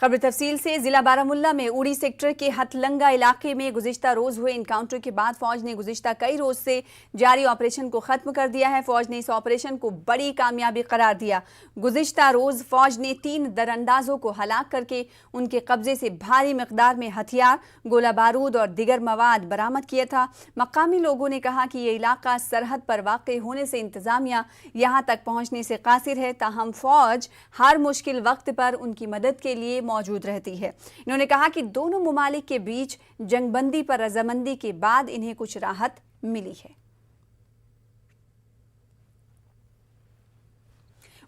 खबर तफसील से जिला बारामुल्ला में उड़ी सेक्टर के हथलंगा इलाके में गुज़िश्ता रोज हुए इनकाउंटर के बाद फौज ने गुज़िश्ता कई रोज से जारी ऑपरेशन को खत्म कर दिया है। फौज ने इस ऑपरेशन को बड़ी कामयाबी करार दिया। गुज़िश्ता रोज फौज ने 3 दरअंदाजों को हलाक करके उनके कब्जे से भारी मिकदार में हथियार, गोला बारूद और दिगर मवाद बरामद किया था। मकामी लोगों ने कहा कि ये इलाका सरहद पर वाक़ होने से इंतजामिया यहाँ तक पहुँचने से कासिर है, ताहम फौज हर मुश्किल वक्त पर उनकी मदद के लिए मौजूद रहती है। इन्होंने कहा कि दोनों मुमालिक के बीच जंगबंदी पर रजामंदी के बाद इन्हें कुछ राहत मिली है।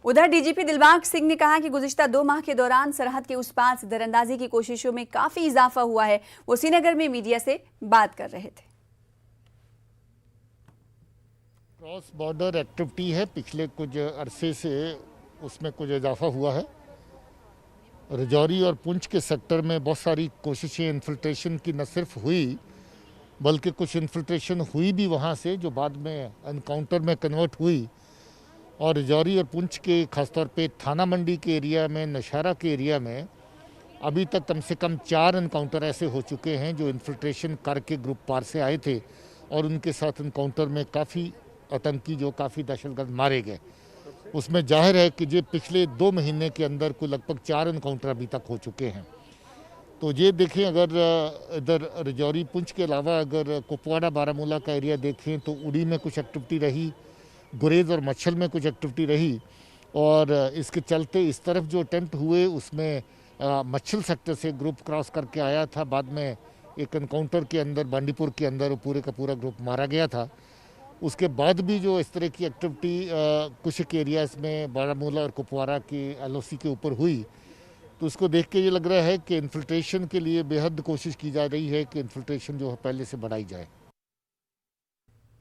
उधर डीजीपी दिलबाग सिंह ने कहा कि गुज़िश्ता 2 माह के दौरान सरहद के उस पार दरअंदाजी की कोशिशों में काफी इजाफा हुआ है। वो श्रीनगर में मीडिया से बात कर रहे थे। क्रॉस बॉर्डर एक्टिविटी है, पिछले कुछ अरसे से उसमें कुछ इजाफा हुआ है। रजौरी और पुंछ के सेक्टर में बहुत सारी कोशिशें इन्फिल्ट्रेशन की न सिर्फ हुई बल्कि कुछ इन्फिल्ट्रेशन हुई भी वहाँ से, जो बाद में एनकाउंटर में कन्वर्ट हुई। और रजौरी और पुंछ के ख़ासतौर पे थाना मंडी के एरिया में, नौशहरा के एरिया में अभी तक कम से कम 4 एनकाउंटर ऐसे हो चुके हैं जो इन्फिल्ट्रेशन करके ग्रुप पार से आए थे और उनके साथ एनकाउंटर में काफ़ी आतंकी, जो काफ़ी दहशतगर्द मारे गए। उसमें जाहिर है कि ये पिछले 2 महीने के अंदर को लगभग 4 एनकाउंटर अभी तक हो चुके हैं। तो ये देखें, अगर इधर रजौरी पुंछ के अलावा अगर कुपवाड़ा बारामूला का एरिया देखें तो उड़ी में कुछ एक्टिविटी रही, गुरेज और मच्छल में कुछ एक्टिविटी रही। और इसके चलते इस तरफ जो अटेम्प्ट हुए उसमें मच्छल सेक्टर से ग्रुप क्रॉस करके आया था। बाद में एक एनकाउंटर के अंदर बांडीपुर के अंदर पूरे का पूरा ग्रुप मारा गया था। उसके बाद भी जो इस तरह की एक्टिविटी कुछ एक एरियाज में बारामूला और कुपवाड़ा की एलओसी के ऊपर हुई, तो उसको देख के ये लग रहा है कि इन्फिल्ट्रेशन के लिए बेहद कोशिश की जा रही है कि इन्फिल्ट्रेशन जो है पहले से बढ़ाई जाए।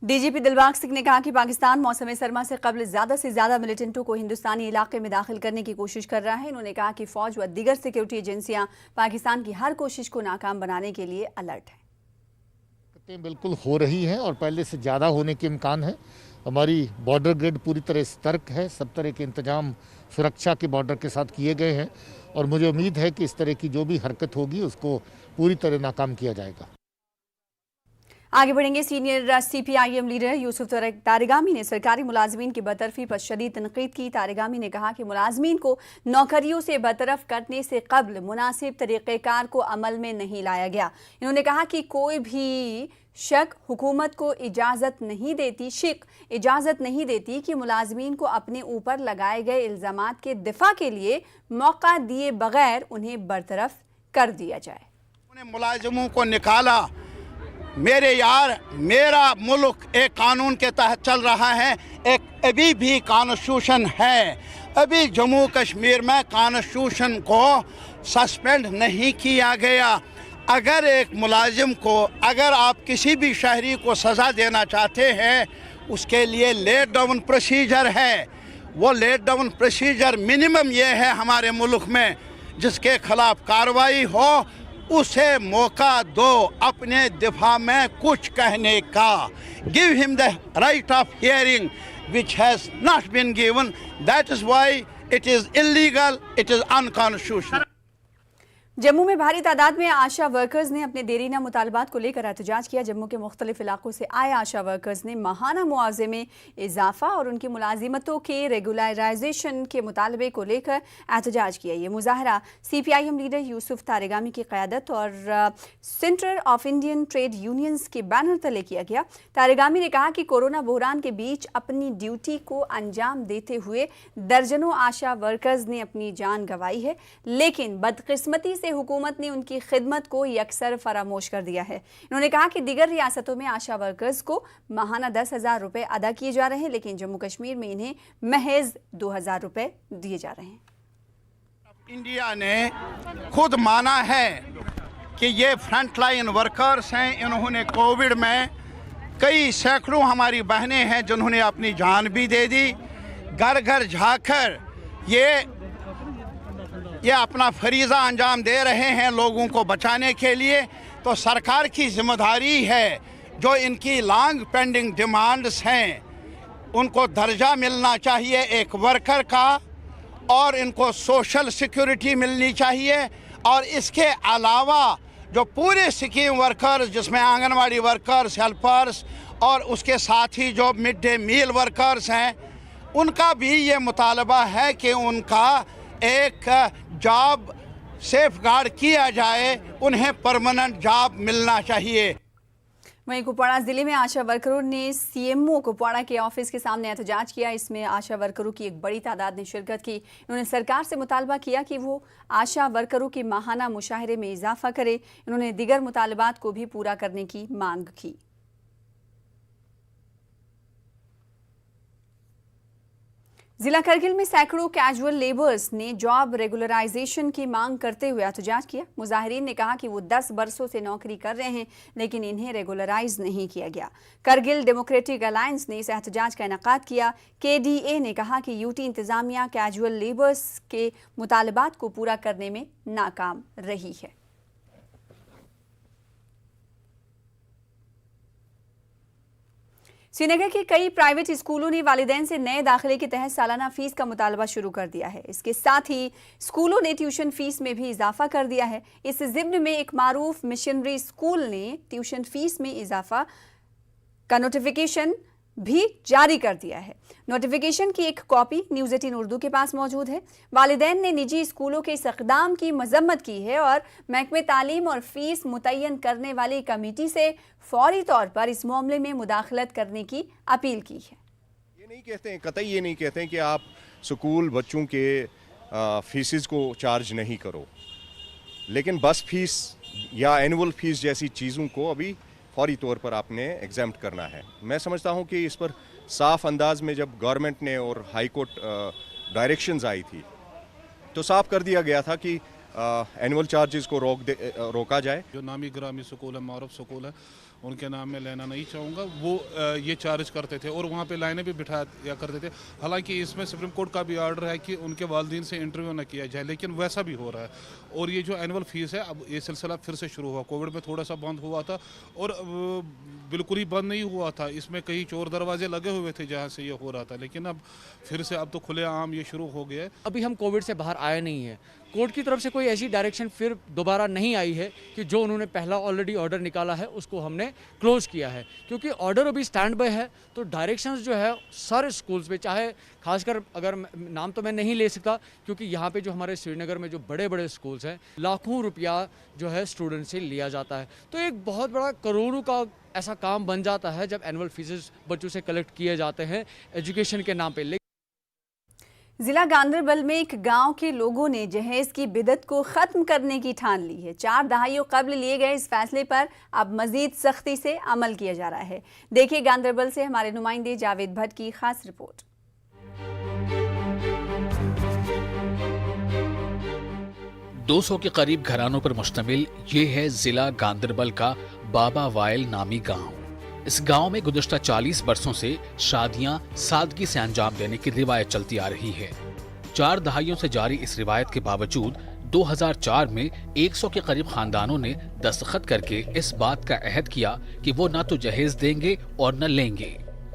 डीजीपी दिलबाग सिंह ने कहा कि पाकिस्तान मौसम सरमा से कबल ज़्यादा से ज़्यादा मिलिटेंटों को हिंदुस्तानी इलाके में दाखिल करने की कोशिश कर रहा है। इन्होंने कहा कि फ़ौज व दीगर सिक्योरिटी एजेंसियां पाकिस्तान की हर कोशिश को नाकाम बनाने के लिए अलर्ट हैं। बिल्कुल हो रही हैं और पहले से ज़्यादा होने के इम्कान है। हमारी बॉर्डर ग्रिड पूरी तरह सतर्क है, सब तरह के इंतजाम सुरक्षा के बॉर्डर के साथ किए गए हैं और मुझे उम्मीद है कि इस तरह की जो भी हरकत होगी उसको पूरी तरह नाकाम किया जाएगा। आगे बढ़ेंगे। Senior CPIM leader Yusuf Tarigami ने सरकारी मुलाजमीन की बरतरफी पर शदीद तनकीद की। तारिगामी ने कहा कि मुलाजमीन को नौकरियों से बरतरफ करने से कबल मुनासिब तरीक़ेकार को अमल में नहीं लाया गया। इन्होंने कहा कि कोई भी शक हुकूमत को इजाज़त नहीं देती कि मुलाजमीन को अपने ऊपर लगाए गए इल्ज़ामात के दिफा के लिए मौका दिए बगैर उन्हें बरतरफ कर दिया जाए। उन्हें मुलाजिमों को निकाला। मेरे यार, मेरा मुल्क एक कानून के तहत चल रहा है, एक अभी भी कॉन्स्टिट्यूशन है। अभी जम्मू कश्मीर में कॉन्स्टिट्यूशन को सस्पेंड नहीं किया गया। अगर एक मुलाजिम को, अगर आप किसी भी शहरी को सज़ा देना चाहते हैं, उसके लिए लेट डाउन प्रोसीजर है। वो लेट डाउन प्रोसीजर मिनिमम ये है हमारे मुल्क में, जिसके खिलाफ कार्रवाई हो उसे मौका दो अपने दिफा में कुछ कहने का। Give him the right of hearing which has not been given. That is why it is illegal, it is unconstitutional. Jammu में भारी तादाद में आशा वर्कर्स ने अपने देरीना मुतालबात को लेकर एहतजाज किया। जम्मू के मुख्तलिफ इलाकों से आए आशा वर्कर्स ने माहाना मुआवजे में इजाफा और उनकी मुलाजिमतों के रेगुलराइजेशन के मुतालबे को लेकर एहतजाज किया। ये मुजाहरा सीपीआईएम लीडर यूसुफ तारिगामी की क़यादत और centre of Indian trade unions के बैनर तले किया गया। तारिगामी ने कहा कि कोरोना बहरान के बीच अपनी ड्यूटी को अंजाम देते हुए दर्जनों आशा वर्कर्स ने अपनी जान गंवाई है, लेकिन बदकिस्मती से हुकूमत ने उनकी खिदमत को यकसर फरामोश कर दिया है। इन्होंने कहा कि दीगर रियासतों में आशा वर्कर्स को माहाना 10,000 रुपए अदा किए जा रहे हैं, लेकिन जम्मू कश्मीर में इन्हें महज 2,000 रुपए दिए जा रहे हैं। इंडिया ने खुद माना है कि ये फ्रंटलाइन वर्कर्स हैं। इन्होंने कोविड में कई सैकड़ों हमारी बहनें हैं जिन्होंने अपनी जान भी दे दी। घर घर जाकर ये अपना फरीज़ा अंजाम दे रहे हैं लोगों को बचाने के लिए। तो सरकार की जिम्मेदारी है, जो इनकी लॉन्ग पेंडिंग डिमांड्स हैं उनको दर्जा मिलना चाहिए एक वर्कर का, اور ان کو سوشل سیکورٹی ملنی چاہیے. اور اس کے علاوہ جو پورے اسکیم ورکرز جس میں آنگن واڑی ورکرز, ہیلپرز اور اس کے ساتھ ہی جو مڈ ڈے میل ورکرز ہیں, ان کا بھی یہ مطالبہ ہے کہ ان کا ایک جاب سیف گارڈ کیا جائے, انہیں پرماننٹ جاب ملنا چاہیے. وہیں کپواڑہ ضلع میں آشا ورکروں نے سی ایم او کپواڑہ کے آفس کے سامنے احتجاج کیا. اس میں آشا ورکروں کی ایک بڑی تعداد نے شرکت کی. انہوں نے سرکار سے مطالبہ کیا کہ وہ آشا ورکروں کے ماہانہ مشاہرے میں اضافہ کرے. انہوں نے دیگر مطالبات کو بھی پورا کرنے کی مانگ کی. ضلع کرگل میں سینکڑوں کیجول لیبرز نے جاب ریگولرائزیشن کی مانگ کرتے ہوئے احتجاج کیا. مظاہرین نے کہا کہ وہ 10 برسوں سے نوکری کر رہے ہیں لیکن انہیں ریگولرائز نہیں کیا گیا. کرگل ڈیموکریٹک الائنس نے اس احتجاج کا انعقاد کیا. کے ڈی اے نے کہا کہ یو ٹی انتظامیہ کیجول لیبرز کے مطالبات کو پورا کرنے میں ناکام رہی ہے. سری نگر کے کئی پرائیویٹ اسکولوں نے والدین سے نئے داخلے کے تحت سالانہ فیس کا مطالبہ شروع کر دیا ہے. اس کے ساتھ ہی اسکولوں نے ٹیوشن فیس میں بھی اضافہ کر دیا ہے. اس ضمن میں ایک معروف مشنری اسکول نے ٹیوشن فیس میں اضافہ کا نوٹیفیکیشن بھی جاری کر دیا ہے. نوٹیفیکیشن کی ایک کاپی نیوز 18 اردو کے پاس موجود ہے. والدین نے نجی اسکولوں کے اس اقدام کی مذمت کی ہے اور محکمہ تعلیم اور فیس متعین کرنے والی کمیٹی سے فوری طور پر اس معاملے میں مداخلت کرنے کی اپیل کی ہے. یہ نہیں کہتے ہیں, قطعی یہ نہیں کہتے ہیں کہ آپ اسکول بچوں کے فیسز کو چارج نہیں کرو, لیکن بس فیس یا اینول فیس جیسی چیزوں کو ابھی فوری طور پر آپ نے ایگزامپٹ کرنا ہے. میں سمجھتا ہوں کہ اس پر صاف انداز میں جب گورنمنٹ نے اور ہائی کورٹ ڈائریکشنز آئی تھی تو صاف کر دیا گیا تھا کہ اینول چارجز کو روکا جائے. جو نامی گرامی سکول ہے, معروف سکول ہے, ان کے نام میں لینا نہیں چاہوں گا, وہ یہ چارج کرتے تھے اور وہاں پہ لائنیں بھی بٹھایا کرتے تھے. حالانکہ اس میں سپریم کورٹ کا بھی آرڈر ہے کہ ان کے والدین سے انٹرویو نہ کیا جائے, لیکن ویسا بھی ہو رہا ہے. اور یہ جو اینول فیس ہے, اب یہ سلسلہ پھر سے شروع ہوا. کووڈ میں تھوڑا سا بند ہوا تھا اور بالکل ہی بند نہیں ہوا تھا. اس میں کئی چور دروازے لگے ہوئے تھے جہاں سے یہ ہو رہا تھا, لیکن اب پھر سے اب تو کھلے عام یہ شروع ہو گیا ہے. ابھی ہم کووڈ سے باہر آئے نہیں ہیں. کورٹ کی طرف سے کوئی ایسی ڈائریکشن پھر دوبارہ نہیں آئی ہے کہ جو انہوں نے پہلا آلریڈی آرڈر نکالا ہے اس کو ہم نے کلوز کیا ہے, کیونکہ آرڈر ابھی سٹینڈ بائی ہے. تو ڈائریکشنز جو ہے سارے سکولز پہ, چاہے خاص کر اگر نام تو میں نہیں لے سکتا کیونکہ یہاں پہ جو ہمارے سری نگر میں جو بڑے بڑے سکولز ہیں لاکھوں روپیہ جو ہے اسٹوڈنٹ سے لیا جاتا ہے. تو ایک بہت بڑا کروڑوں کا ایسا کام بن جاتا ہے جب اینول فیسز بچوں سے کلیکٹ کیے جاتے ہیں ایجوکیشن کے نام پہ. ضلع گاندربل میں ایک گاؤں کے لوگوں نے جہیز کی بدعت کو ختم کرنے کی ٹھان لی ہے. 4 دہائیوں قبل لیے گئے اس فیصلے پر اب مزید سختی سے عمل کیا جا رہا ہے. دیکھیے گاندربل سے ہمارے نمائندے جاوید بھٹ کی خاص رپورٹ. دو 200 کے قریب گھرانوں پر مشتمل یہ ہے ضلع گاندربل کا بابا وائل نامی گاؤں. اس گاؤں میں گزشتہ 40 برسوں سے شادیاں سادگی سے انجام دینے کی روایت چلتی آ رہی ہے. 4 دہائیوں سے جاری اس روایت کے باوجود 2004 میں 100 کے قریب خاندانوں نے دستخط کر کے اس بات کا عہد کیا کہ وہ نہ تو جہیز دیں گے اور نہ لیں گے.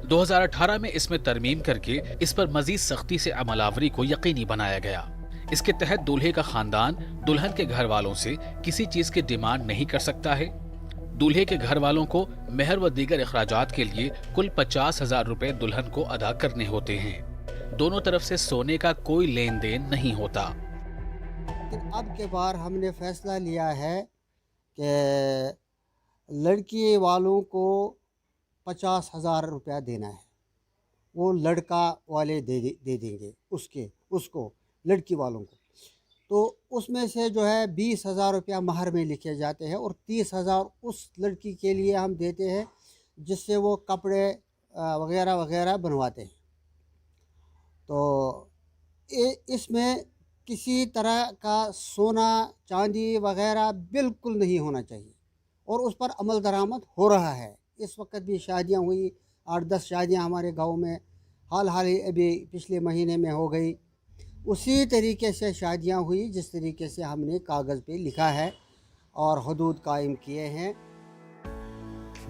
2018 میں اس میں ترمیم کر کے اس پر مزید سختی سے عمل آوری کو یقینی بنایا گیا. اس کے تحت دولہے کا خاندان دلہن کے گھر والوں سے کسی چیز کی ڈیمانڈ نہیں کر سکتا ہے. دولہے کے گھر والوں کو مہر و دیگر اخراجات کے لیے کل 50,000 روپے دلہن کو ادا کرنے ہوتے ہیں. دونوں طرف سے سونے کا کوئی لین دین نہیں ہوتا. اب کے بار ہم نے فیصلہ لیا ہے کہ لڑکی والوں کو 50,000 روپیہ دینا ہے. وہ لڑکا والے دے دیں گے اس کو لڑکی والوں کو. تو اس میں سے جو ہے 20,000 روپیہ مہر میں لکھے جاتے ہیں اور 30,000 اس لڑکی کے لیے ہم دیتے ہیں جس سے وہ کپڑے وغیرہ وغیرہ بنواتے ہیں. تو اس میں کسی طرح کا سونا چاندی وغیرہ بالکل نہیں ہونا چاہیے اور اس پر عمل درآمد ہو رہا ہے. اس وقت بھی شادیاں ہوئی, 8-10 شادیاں ہمارے گاؤں میں حال ہی ابھی پچھلے مہینے میں ہو گئی. اسی طریقے سے شادیاں ہوئی جس طریقے سے ہم نے کاغذ پہ لکھا ہے اور حدود قائم کیے ہیں.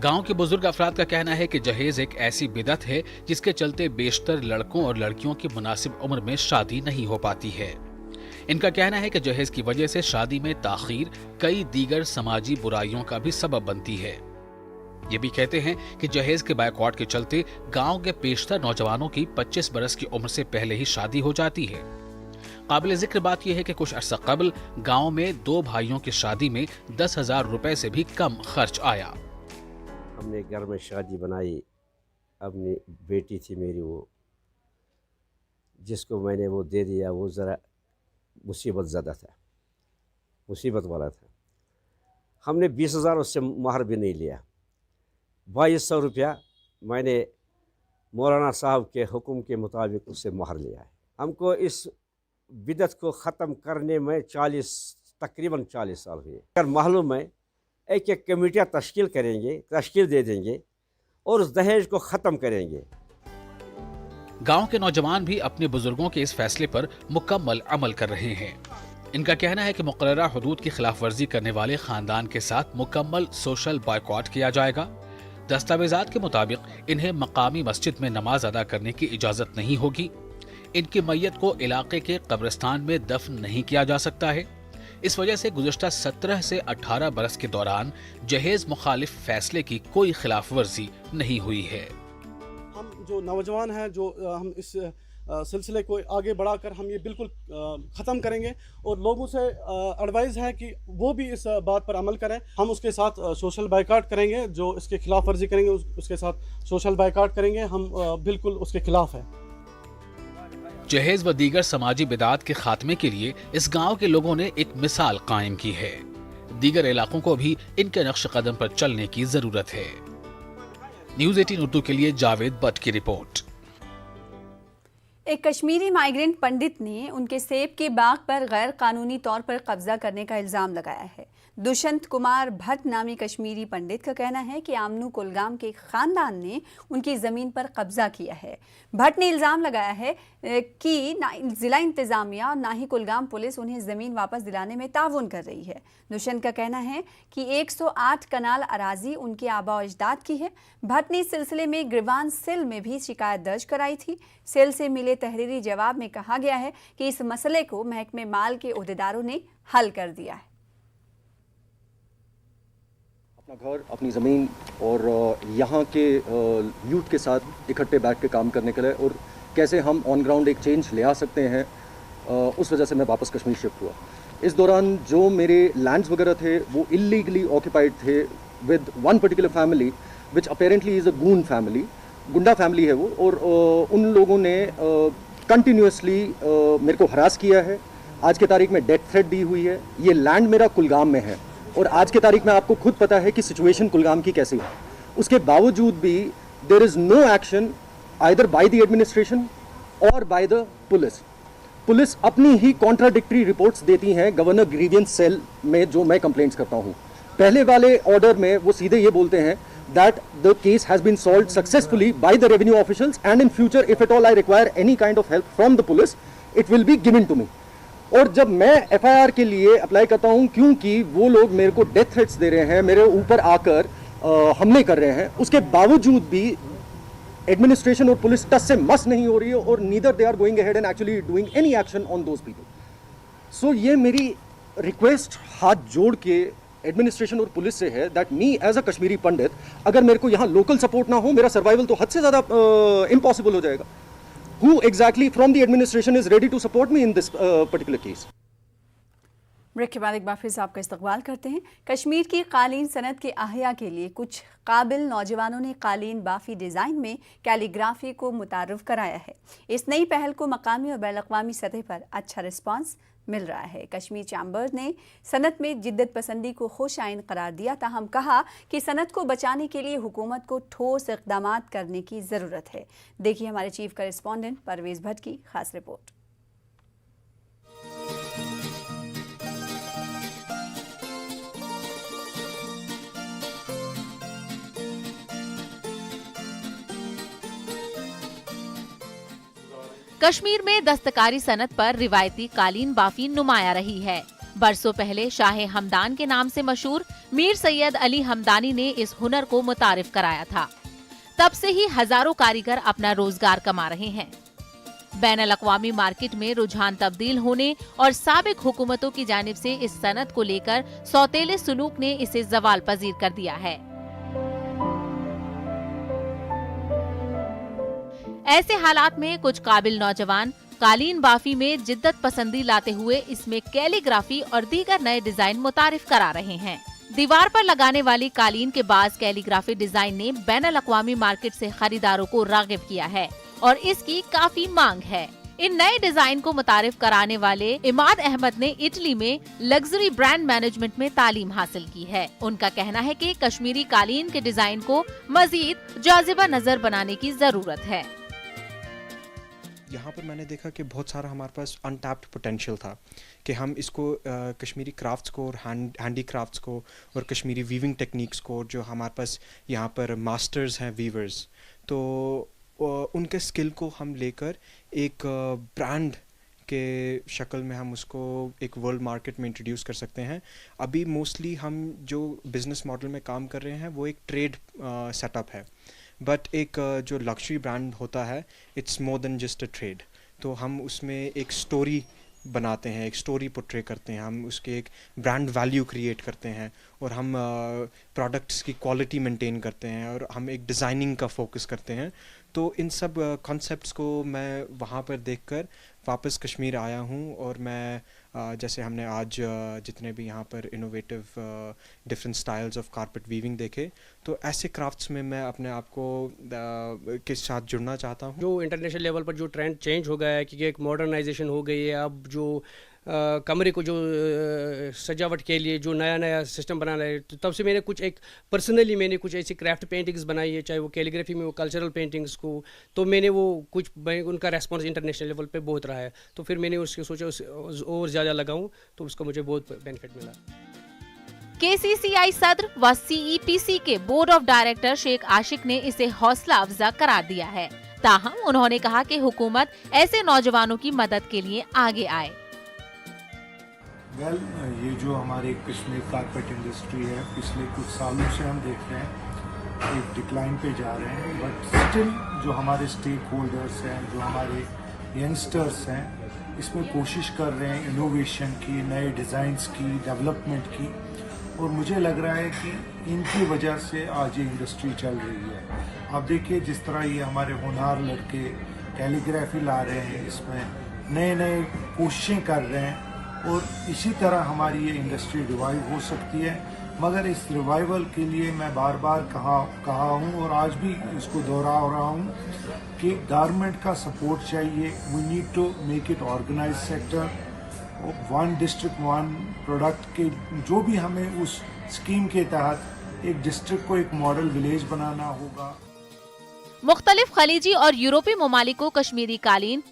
गांव के बुजुर्ग अफराद का कहना है कि जहेज एक ऐसी बिदअत है जिसके चलते बेशतर लड़कों और लड़कियों की मुनासिब उम्र में शादी नहीं हो पाती है। इनका कहना है कि जहेज की वजह से शादी में ताखीर कई दीगर समाजी बुराइयों का भी सबब बनती है। ये भी कहते हैं कि जहेज के बायकॉट के चलते गांव के बेशतर नौजवानों की 25 बरस की उम्र से पहले ही शादी हो जाती है। काबिल जिक्र बात यह है कि कुछ अरसा कबल गांव में 2 भाइयों की शादी में 10,000 रुपए से भी कम खर्च आया। हमने घर में शादी बनाई, अपनी बेटी थी मेरी, वो जिसको मैंने वो दे दिया, वो ज़रा मुसीबत ज़्यादा था, मुसीबत वाला था। हमने 20,000 उससे महर भी नहीं लिया। 2200 रुपया मैंने मौलाना साहब के हुक्म के मुताबिक उससे महर लिया है। हमको इस बिदत को ख़त्म करने में तकरीबन 40 साल हुए। अगर महलों में एक एक कमेटियाँ तश्कील दे देंगे और उस दहेज को ख़त्म करेंगे। गांव के नौजवान भी अपने बुजुर्गों के इस फैसले पर मुकम्मल अमल कर रहे हैं। इनका कहना है कि मुकर्ररा हुदूद की खिलाफ वर्जी करने वाले खानदान के साथ मुकम्मल सोशल बॉयकॉट किया जाएगा। दस्तावेजात के मुताबिक इन्हें मकामी मस्जिद में नमाज अदा करने की इजाज़त नहीं होगी। इनकी मैयत को इलाके के कब्रिस्तान में दफन नहीं किया जा सकता है। इस वजह से गुज़श्ता 17 से 18 बरस के दौरान जहेज मुखालिफ फैसले की कोई खिलाफ वर्जी नहीं हुई है। हम जो नौजवान हैं, जो हम इस सिलसिले को आगे बढ़ाकर हम ये बिल्कुल ख़त्म करेंगे और लोगों से एडवाइस है कि वो भी इस बात पर अमल करें। हम उसके साथ सोशल बायकॉट करेंगे, जो इसके खिलाफ वर्जी करेंगे उसके साथ सोशल बायकॉट करेंगे। हम बिल्कुल उसके खिलाफ हैं। जहेज व दीगर समाजी बिदात के खात्मे के लिए इस गांव के लोगों ने एक मिसाल कायम की है। दीगर इलाकों को भी इनके नक्श कदम पर चलने की जरूरत है। न्यूज़ 18 उर्दू के लिए जावेद भट्ट की रिपोर्ट। एक कश्मीरी माइग्रेंट पंडित ने उनके सेब के बाग पर गैर कानूनी तौर पर कब्जा करने का इल्जाम लगाया है। दुष्यंत कुमार भट्ट नामी कश्मीरी पंडित का कहना है कि आमनू कुलगाम के खानदान ने उनकी ज़मीन पर कब्जा किया है। भट्ट ने इल्ज़ाम लगाया है कि ना ज़िला इंतज़ामिया और ना ही कुलगाम पुलिस उन्हें ज़मीन वापस दिलाने में ताउन कर रही है। दुष्यंत का कहना है कि 108 कनाल अराजी उनके आबा और अजदाद की है। भट्ट ने इस सिलसिले में गिरवान सेल में भी शिकायत दर्ज कराई थी। सेल से मिले तहरीरी जवाब में कहा गया है कि इस मसले को महकमे माल के ओहदेदारों ने हल कर दिया है। अपना घर, अपनी ज़मीन और यहाँ के यूथ के साथ इकट्ठे बैठ के काम करने के लिए और कैसे हम ऑन ग्राउंड एक चेंज ले आ सकते हैं, उस वजह से मैं वापस कश्मीर शिफ्ट हुआ। इस दौरान जो मेरे लैंड्स वगैरह थे वो इलीगली ऑक्यूपाइड थे with one particular family which apparently is a goon family, गुंडा फैमिली है वो। और उन लोगों ने कंटिन्यूसली मेरे को हरास किया है। आज के तारीख में डेथ थ्रेट दी हुई है। ये लैंड मेरा कुलगाम में है और आज के तारीख में आपको खुद पता है कि सिचुएशन कुलगाम की कैसी है। उसके बावजूद भी there is no action either by the administration और बाय द पुलिस। पुलिस अपनी ही कॉन्ट्राडिक्टरी रिपोर्ट्स देती हैं गवर्नर ग्रीवियंस सेल में, जो मैं कंप्लेंट्स करता हूँ। पहले वाले ऑर्डर में वो सीधे ये बोलते हैं that the case has been solved successfully by the revenue officials and in future if at all I require any kind of help from the police it will be given to me। और जब मैं FIR के लिए apply करता हूँ, क्योंकि वो लोग मेरे को डेथ थ्रेट्स दे रहे हैं, मेरे ऊपर आकर हमले कर रहे हैं, उसके बावजूद भी एडमिनिस्ट्रेशन और पुलिस टस से मस नहीं हो रही है और neither they are going ahead and actually doing any action on those people. So ये मेरी रिक्वेस्ट हाथ जोड़ के एडमिनिस्ट्रेशन और पुलिस से है that me as a Kashmiri Pandit, अगर मेरे को यहाँ लोकल सपोर्ट ना हो, मेरा सर्वाइवल तो हद से ज़्यादा इम्पॉसिबल हो जाएगा। Who exactly from the administration is ready to support me in this particular case? Break के बाद एक बार फिर से आपका इस्तकबाल करते हैं। कश्मीर की कालीन सनत के अहया के लिए कुछ काबिल नौजवानों ने कालीन बाफी डिज़ाइन में कैलीग्राफी को मुतारुफ कराया है। इस नई पहल को मकामी और बैनुल-अक़वामी सतह पर अच्छा रिस्पांस मिल रहा है। कश्मीर चैम्बर ने सनत में जिद्दत पसंदी को खुश आइन करार दिया, ताहम कहा कि सनत को बचाने के लिए हुकूमत को ठोस इक़दामात करने की ज़रूरत है। देखिए हमारे चीफ करेस्पॉन्डेंट परवेज़ भट्ट की खास रिपोर्ट। कश्मीर में दस्तकारी सनत पर रिवायती कालीन बाफी नुमाया रही है। बरसों पहले शाह हमदान के नाम से मशहूर मीर सैयद अली हमदानी ने इस हुनर को मुतारिफ कराया था। तब से ही हजारों कारीगर अपना रोजगार कमा रहे हैं। बैनुल-अक़वामी मार्केट में रुझान तब्दील होने और साबिक हुकूमतों की जानिब से इस सनत को लेकर सौतेले सुलूक ने इसे ज़वाल पजीर कर दिया है। ऐसे हालात में कुछ काबिल नौजवान कालीन बाफी में जिद्दत पसंदी लाते हुए इसमें कैलीग्राफी और दीगर नए डिजाइन मुतारिफ करा रहे हैं। दीवार पर लगाने वाली कालीन के बाज कैलीग्राफी डिजाइन ने बैनुल-अक़वामी मार्केट से खरीदारों को राग़िब किया है और इसकी काफी मांग है। इन नए डिजाइन को मुतारिफ कराने वाले इमाद अहमद ने इटली में लग्जरी ब्रांड मैनेजमेंट में तालीम हासिल की है। उनका कहना है कि कश्मीरी कालीन के डिजाइन को मजीद जाज़िबा नजर बनाने की जरूरत है। यहाँ पर मैंने देखा कि बहुत सारा हमारे पास अनटैप्ड पोटेंशियल था कि हम इसको कश्मीरी क्राफ्ट्स को और हैंडी क्राफ्ट्स को और कश्मीरी वीविंग टेक्निक्स को, जो हमारे पास यहाँ पर मास्टर्स हैं वीवर्स, तो उनके स्किल को हम लेकर एक ब्रांड के शक्ल में हम उसको एक वर्ल्ड मार्केट में इंट्रोड्यूस कर सकते हैं। अभी मोस्टली हम जो बिज़नेस मॉडल में काम कर रहे हैं वो एक ट्रेड सेटअप है, बट एक जो लग्जरी ब्रांड होता है it's more than just a trade. तो हम उसमें एक स्टोरी बनाते हैं, एक स्टोरी पोर्ट्रे करते हैं, हम उसके एक ब्रांड वैल्यू क्रिएट करते हैं और हम प्रोडक्ट्स की क्वालिटी मेंटेन करते हैं और हम एक डिज़ाइनिंग का फोकस करते हैं। तो इन सब कॉन्सेप्ट्स को मैं वहाँ पर देखकर वापस कश्मीर आया हूँ और मैं जैसे हमने आज जितने भी यहाँ पर innovative different styles of carpet weaving देखे, तो ऐसे क्राफ्ट्स में मैं अपने आप को के साथ जुड़ना चाहता हूँ। जो इंटरनेशनल लेवल पर जो ट्रेंड चेंज हो गया है क्योंकि एक मॉडर्नाइजेशन हो गई है, अब जो कमरे को जो सजावट के लिए जो नया नया सिस्टम बनाना है, तो तब से मैंने कुछ एक पर्सनली मैंने कुछ ऐसी क्राफ्ट पेंटिंग्स बनाई है, चाहे वो कैलीग्राफी में वो कल्चरल पेंटिंग्स को, तो मैंने वो कुछ उनका रेस्पॉन्स इंटरनेशनल लेवल पे बहुत रहा है, तो फिर मैंने उसके सोचा और ज़्यादा लगाऊं, तो उसका मुझे बहुत बेनिफिट मिला। KCCI सदर व CEPC के बोर्ड ऑफ डायरेक्टर शेख आशिक ने इसे हौसला अफजा करार दिया है। ताहम उन्होंने कहा कि हुकूमत ऐसे नौजवानों की मदद के लिए आगे आए। ये जो हमारे कश्मीर कारपेट इंडस्ट्री है, पिछले कुछ सालों से हम देख रहे हैं एक डिक्लाइन पे जा रहे हैं, बट स्टिल जो हमारे स्टेक होल्डर्स हैं, जो हमारे यंगस्टर्स हैं, इसमें कोशिश कर रहे हैं इनोवेशन की, नए डिज़ाइंस की, डेवलपमेंट की, और मुझे लग रहा है कि इनकी वजह से आज ये इंडस्ट्री चल रही है। आप देखिए जिस तरह ये हमारे होनहार लड़के कैलीग्राफी ला रहे हैं, इसमें नए नए कोशिशें कर रहे हैं, और इसी तरह हमारी ये इंडस्ट्री रिवाइव हो सकती है। मगर इस रिवाइवल के लिए मैं बार बार कहा हूँ और आज भी इसको दोहरा रहा हूँ कि गवर्नमेंट का सपोर्ट चाहिए। We need to make it organise sector, one district one product के, जो भी हमें उस स्कीम के तहत एक डिस्ट्रिक्ट को एक मॉडल विलेज बनाना होगा। मुख्तलिफ खलीजी और यूरोपीय ममालिक को कश्मीरी कालीन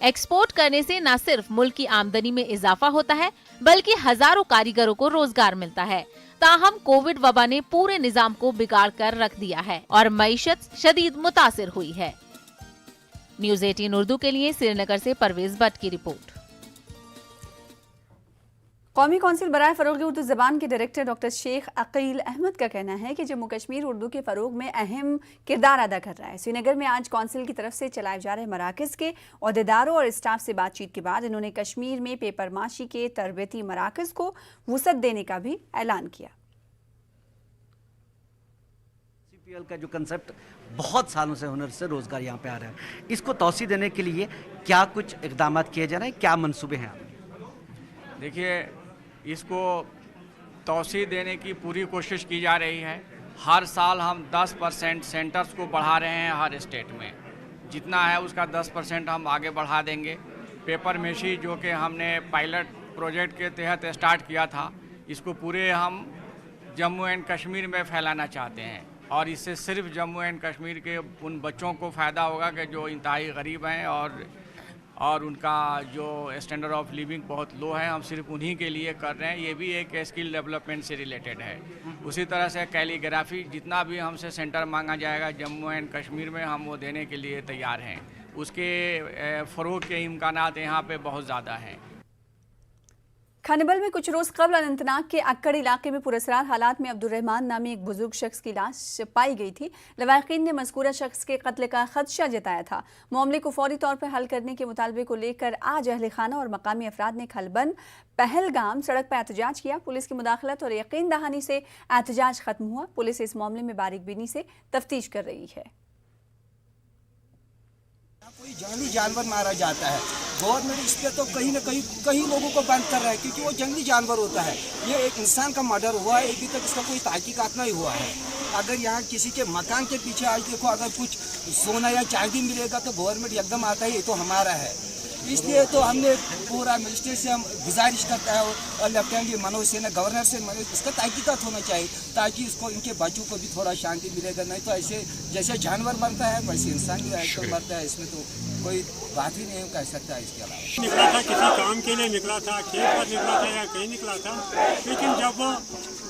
एक्सपोर्ट करने से न सिर्फ मुल्क की आमदनी में इजाफा होता है, बल्कि हजारों कारीगरों को रोजगार मिलता है। ताहम कोविड वबा ने पूरे निजाम को बिगाड़ कर रख दिया है और मईशत शदीद मुतासिर हुई है। न्यूज़ 18 उर्दू के लिए श्रीनगर से परवेज भट्ट की रिपोर्ट। कौमी कौंसिल बराए फ़रोग़ उर्दू ज़बान के डायरेक्टर डॉक्टर शेख अकील अहमद का कहना है कि जम्मू कश्मीर उर्दू के फ़रोग़ में अहम किरदार अदा कर रहा है। श्रीनगर में आज कौंसिल की तरफ से चलाए जा रहे मराकज़ के अहदेदारों और स्टाफ से बातचीत के बाद इन्होंने कश्मीर में पेपर माशी के तरबियती मराकज़ को वुसअत देने का भी ऐलान किया। CPL का जो कंसेप्ट बहुत सालों से हुनर से रोज़गार यहाँ पे आ रहा है, इसको तौसी देने के लिए क्या कुछ इक़दाम किए जा रहे हैं, क्या मंसूबे हैं? देखिए, इसको तौसी देने की पूरी कोशिश की जा रही है। हर साल हम 10% सेंटर्स को बढ़ा रहे हैं हर स्टेट में, जितना है उसका 10% हम आगे बढ़ा देंगे। पेपर मेशी जो कि हमने पायलट प्रोजेक्ट के तहत स्टार्ट किया था, इसको पूरे हम जम्मू एंड कश्मीर में फैलाना चाहते हैं, और इससे सिर्फ जम्मू एंड कश्मीर के उन बच्चों को फ़ायदा होगा कि जो इंतहाई गरीब हैं और उनका जो स्टैंडर्ड ऑफ लिविंग बहुत लो है। हम सिर्फ उन्हीं के लिए कर रहे हैं। ये भी एक स्किल डेवलपमेंट से रिलेटेड है। उसी तरह से कैलीग्राफी जितना भी हमसे सेंटर मांगा जाएगा जम्मू एंड कश्मीर में, हम वो देने के लिए तैयार हैं। उसके फ़रोग़ के इम्कानात यहाँ पे बहुत ज़्यादा हैं। खानिबल में कुछ रोज कबल अनंतनाग के अक्कड़ इलाके में पुरअसरार हालात में अब्दुर्रहमान नामी एक बुजुर्ग शख्स की लाश पाई गई थी। लवाकिन ने मज़कूरा शख्स के कत्ल का खदशा जताया था। मामले को फौरी तौर पर हल करने के मुतालबे को लेकर आज अहले खाना और मकामी अफराद ने खलबन पहलगाम सड़क पर एहतजाज किया। पुलिस की मुदाखलत और यकीन दहानी से एहतजाज खत्म हुआ। पुलिस इस मामले में बारीकबीनी से तफ्तीश कर रही है। कोई जंगली जानवर मारा जाता है, गवर्नमेंट इस पे तो कहीं न कहीं लोगों को बंद कर रहा है, क्योंकि वो जंगली जानवर होता है। ये एक इंसान का मर्डर हुआ है, अभी तक इसका कोई तहकीकात नहीं हुआ है। अगर यहाँ किसी के मकान के पीछे आज देखो अगर कुछ सोना या चांदी मिलेगा तो गवर्नमेंट एकदम आता है ये तो हमारा है। इसलिए तो हमने पूरा मिनिस्टर से हम गुजारिश करता है और लेफ्टिनेंट मनोज सिन्हा गवर्नर से इसका तहकीकात होना चाहिए ताकि इसको इनके बच्चों को भी थोड़ा शांति मिलेगा। नहीं तो ऐसे जैसे जानवर मरता है वैसे इंसान भी आजकल मरता है, इसमें तो कोई बात ही नहीं कह सकता। इसके अलावा निकला था किसी काम के लिए निकला था, खेत पर निकला था या कहीं निकला था, लेकिन जब वो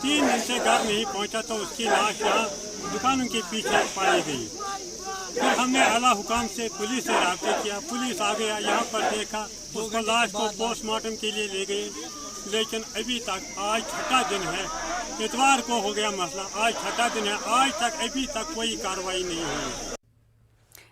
3 दिन से घर नहीं पहुँचा तो उसकी लाश यहाँ दुकानों के पीछे पाई गई। फिर हमने आला हुकाम से पुलिस से राब्ते किया, पुलिस आ गया, यहाँ पर देखा, उसको लाश को पोस्टमार्टम के लिए ले गए, लेकिन अभी तक आज 6ठा दिन है, इतवार को हो गया मसला, आज 6ठा दिन है, आज तक अभी तक कोई कार्रवाई नहीं हुई।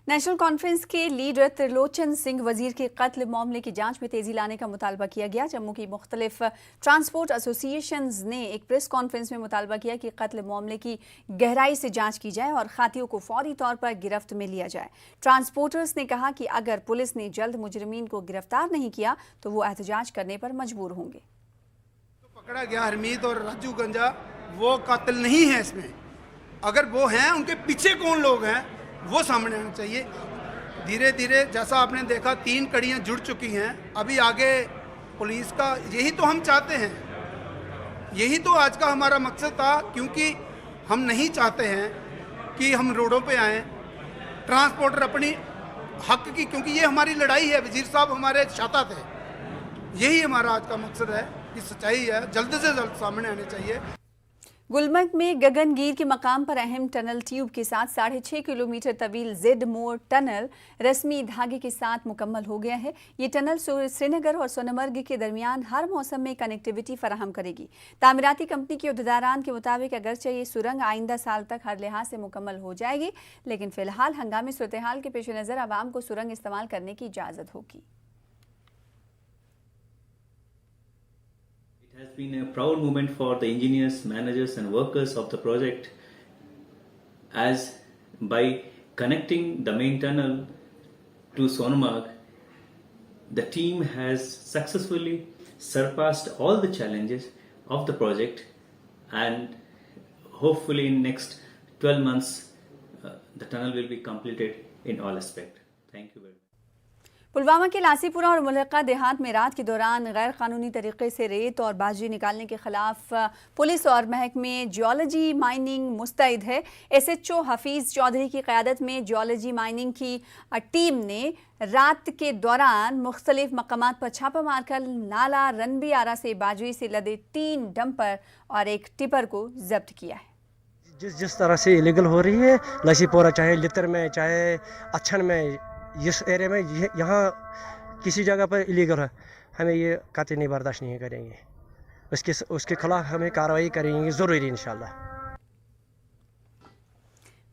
नेशनल कॉन्फ्रेंस के लीडर त्रिलोचन सिंह वजीर के कत्ल मामले की जांच में तेजी लाने का मुतालबा किया गया। जम्मू की मुख्तलिफ ट्रांसपोर्ट एसोसिएशंस ने एक प्रेस कॉन्फ्रेंस में मुतालबा किया कि कत्ल मामले की गहराई से जांच की जाए और खातियों को फौरी तौर पर गिरफ्त में लिया जाए। ट्रांसपोर्टर्स ने कहा कि अगर पुलिस ने जल्द मुजरिमीन को गिरफ्तार नहीं किया तो वो एहतजाज करने पर मजबूर होंगे। तो पकड़ा गया हरमीत और राजू गंजा, वो कातिल नहीं है इसमें। अगर वो हैं उनके पीछे कौन लोग हैं वो सामने आना चाहिए। धीरे धीरे जैसा आपने देखा 3 कड़ियाँ जुड़ चुकी हैं, अभी आगे पुलिस का यही तो हम चाहते हैं, यही तो आज का हमारा मकसद था, क्योंकि हम नहीं चाहते हैं कि हम रोडों पे आएँ। ट्रांसपोर्टर अपनी हक की, क्योंकि ये हमारी लड़ाई है, वजीर साहब हमारे चाहता थे, यही हमारा आज का मकसद है कि सच्चाई है जल्द से जल्द सामने आनी चाहिए। गुलमर्ग में गगनगीर के मकाम पर अहम टनल ट्यूब के साथ 6.5 किलोमीटर तवील जेड मोड़ टनल रस्मी धागे के साथ मुकम्मल हो गया है। ये टनल श्रीनगर और सोनमर्ग के दरमियान हर मौसम में कनेक्टिविटी फराहम करेगी। तामीराती कंपनी के उहदेदारान के मुताबिक अगरचे ये सुरंग आइंदा साल तक हर लिहाज से मुकम्मल हो जाएगी, लेकिन फिलहाल हंगामी सूरत हाल के पेश नज़र आवाम को सुरंग इस्तेमाल करने की इजाज़त होगी। It has been a proud moment for the engineers, managers and workers of the project, as by connecting the main tunnel to Sonamarg, the team has successfully surpassed all the challenges of the project, and hopefully in next 12 months the tunnel will be completed in all aspects. Thank you very much. Pulwama के लासीपुरा और मुल्हका देहात में रात के दौरान गैर कानूनी तरीके से रेत और बाजरी निकालने के खिलाफ पुलिस और महकमे जियोलॉजी माइनिंग मुस्तैद है। SHO हफीज़ चौधरी की क़यादत में जियोलॉजी माइनिंग की टीम ने रात के दौरान मुख्तलिफ मकामात पर छापा मारकर नाला रनबी आरा से बाजरी से लदे 3 डंपर और एक टिपर को जब्त किया है। जिस तरह से इलीगल हो रही है लासीपुरा, चाहे लितर में चाहे अच्छन में, इस एरिया में, यहाँ किसी जगह पर इलीगल है, हमें ये कतई नहीं बर्दाश्त नहीं करेंगे। उसके खिलाफ हमें कार्रवाई करेंगे ज़रूरी इंशाल्लाह।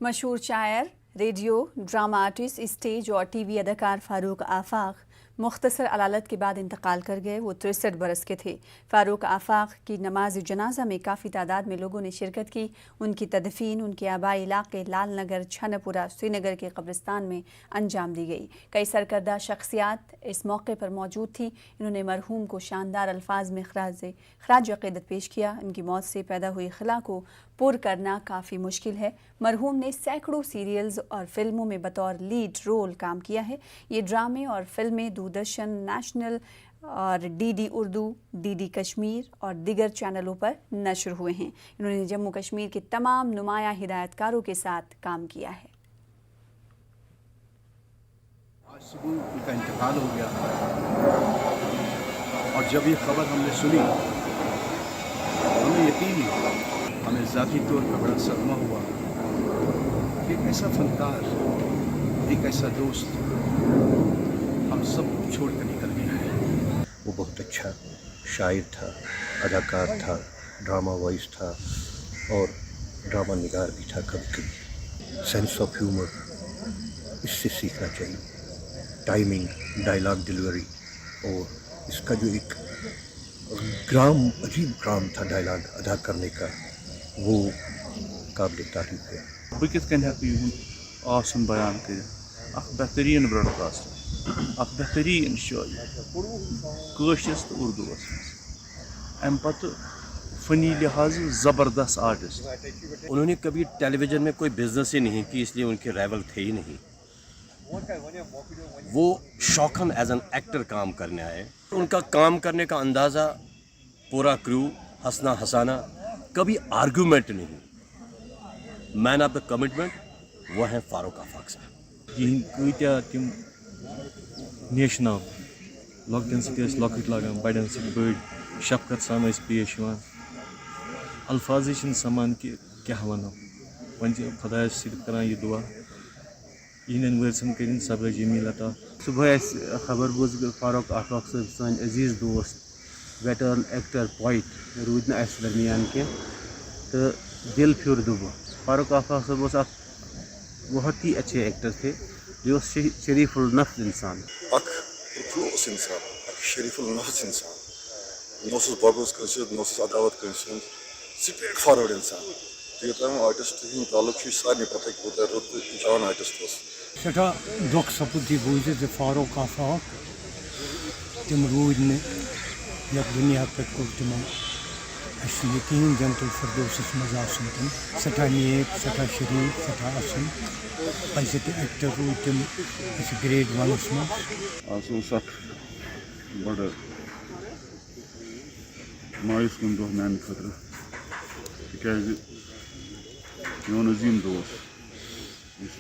मशहूर शायर, रेडियो ड्रामा आर्टिस्ट, स्टेज और टीवी अदाकार फारूक आफाक मुख्तसर अलालत के बाद इंतकाल कर गए। वो 63 बरस के थे। फारूक आफाक की नमाज जनाजा में काफ़ी तादाद में लोगों ने शिरकत की। उनकी तदफीन उनके आबाई इलाके लाल नगर, छनपुरा, श्रीनगर के कब्रिस्तान में अंजाम दी गई। कई सरकर्दा शख्सियात इस मौके पर मौजूद थी। इन्होंने मरहूम को शानदार अल्फाज में खराज अक़ीदत पेश किया। इनकी मौत से पैदा हुई खला को पुर करना काफ़ी मुश्किल है। मरहूम ने सैकड़ों सीरियल्स और फिल्मों में बतौर लीड रोल काम किया है। ये ड्रामे और फिल्में दूरदर्शन, नेशनल और DD उर्दू, DD कश्मीर और दीगर चैनलों पर नशर हुए हैं। इन्होंने जम्मू कश्मीर के तमाम नुमाया हिदायतकारों के साथ काम किया है। आज सुबह उनका इंतकाल हो गया और जब ये खबर हमने सुनी हमें यकीन हुआ, हमें ज़ाती तौर पर बड़ा सदमा हुआ। एक ऐसा फनकार, एक ऐसा दोस्त हम सब छोड़ कर निकल गया है। वो बहुत अच्छा शायर था, अदाकार था, ड्रामा वॉइस था और ड्रामा निगार भी था कभी कभी। सेंस ऑफ ह्यूमर इससे सीखना चाहिए, टाइमिंग, डायलॉग डिलीवरी और इसका जो एक अजीब ग्राम था डायलॉग अदा करने का, वो काबिल तारीफ है। बह कित कन हेकु यहूं आसन बयान कर बेहतरीन ब्रॉडकास्टर, बेहतरीन शायर कशिस तो उर्दूस अम पत फ़नी लिहाज ज़बरदस्त आर्टिस्ट। उन्होंने कभी टेलीविज़न में कोई बिजनेस ही नहीं की, इसलिए उनके राइवल थे ही नहीं। वो शौकन एज एन एक्टर काम करने आए। उनका काम करने का अंदाज़ा, पूरा क्रू, हंसना हंसाना, कभी आर्गूमेंट नहीं। मैन ऑफ द कमिटमेंट वो हैं फारूक आफाक साहब। कत्या तम नेशनल लकटन सत लकट लागान, बड़न सत बड़ शफकत सान पेश अल्फाज समान कि क्या वनो। वन खुदायस सिर्फ करान यह दुआ इन वर्सन कर सब्र जमील अता। सुबह खबर बोज फारूक आफाक साहब सान अजीज़ दोस्त, वेटर्न एक्टर, पोइट रूद न दरमियान कह तो दिल फिर दुब। फारूक आफाक साहब बहुत ही अच्छे एक्टर थे, जो शरीफुल नफ्स इंसान, पुरखलूस इंसान, शरीफुल नफ्स इंसान, नोस बगस कंस अदावत कंस स्ट्रेट फॉरवर्ड इंसान। योतम आर्टिस्ट हिंद ताल्लुक सारे पता कि रुत जान आर्टिस्ट सठा दुख सपूद बूझ फारूक आफाक तम रूद न दुनिया पे तम यकीन जंतुल फिरदौसस मज तम सठा नेक, सठा शरीफ, सठा असल अस एक्टर रूद तम ग्रेड वनस मज बड़ मायूस कुन दह मान खतर तक मोन अजीम दोस्त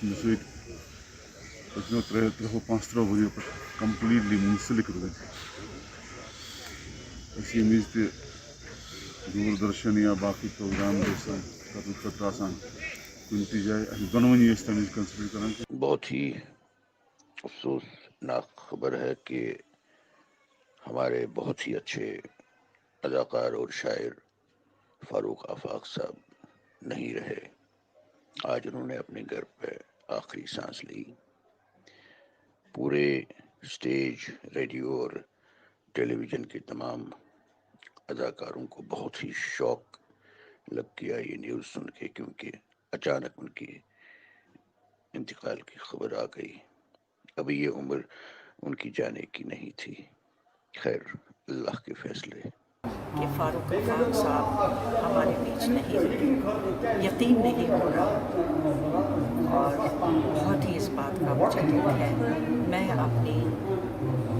मे सो 3-5 वरियों पे कम्प्लीटली मुंसलिक रूद। यमिज दूरदर्शन या बाकी प्रोग्राम खतर कुन जाए दोनों तमिज कंसिडर कर। बहुत ही अफसोसनाक खबर है कि हमारे बहुत ही अच्छे अदाकार और शायर फारूक आफाक साहब नहीं रहे। आज उन्होंने अपने घर पे आखिरी सांस ली। पूरे स्टेज, रेडियो और टेलीविज़न के तमाम अदाकारों को बहुत ही शौक लग गया ये न्यूज़ सुन के, क्योंकि अचानक उनकी इंतकाल की खबर आ गई। अभी ये उम्र उनकी जाने की नहीं थी। खैर, अल्लाह के फैसले। कि फारूक आफाक साहब हमारे बीच नहीं रहे, यकीन नहीं हो रहा और बहुत ही इस बात का मुझे दुख है। मैं अपनी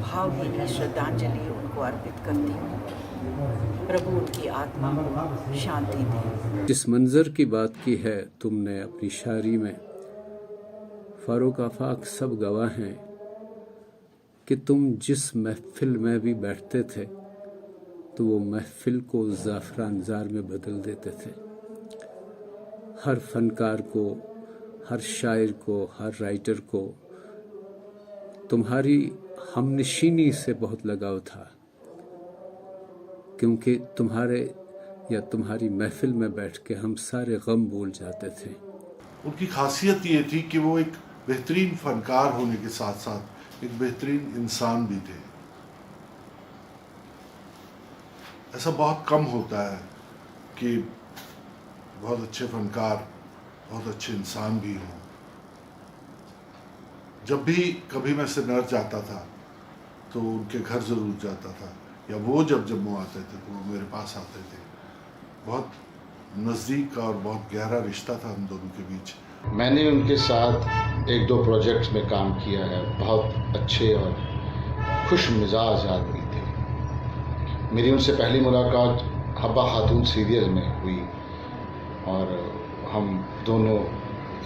भावभीनी श्रद्धांजलि उनको अर्पित करती हूँ। प्रभु उनकी आत्मा को शांति दे। जिस मंजर की बात की है तुमने अपनी शायरी में, फारूक आफाक सब गवाह हैं कि तुम जिस महफिल में भी बैठते थे तो वो महफिल को ज़ाफ़रान ज़ार में बदल देते थे। हर फनकार को, हर शायर को, हर राइटर को तुम्हारी हमनशीनी से बहुत लगाव था, क्योंकि तुम्हारे या तुम्हारी महफिल में बैठ के हम सारे गम भूल जाते थे। उनकी खासियत ये थी कि वो एक बेहतरीन फनकार होने के साथ साथ एक बेहतरीन इंसान भी थे। ऐसा बहुत कम होता है कि बहुत अच्छे फनकार बहुत अच्छे इंसान भी हों। जब भी कभी मैं श्रीनगर जाता था तो उनके घर ज़रूर जाता था, या वो जब जम्मू आते थे तो वो मेरे पास आते थे। बहुत नज़दीक और बहुत गहरा रिश्ता था हम दोनों के बीच। मैंने उनके साथ 1-2 प्रोजेक्ट्स में काम किया है। बहुत अच्छे और खुश मिजाज आदमी थे। मेरी उनसे पहली मुलाकात हब्बा खातून सीरियल में हुई और हम दोनों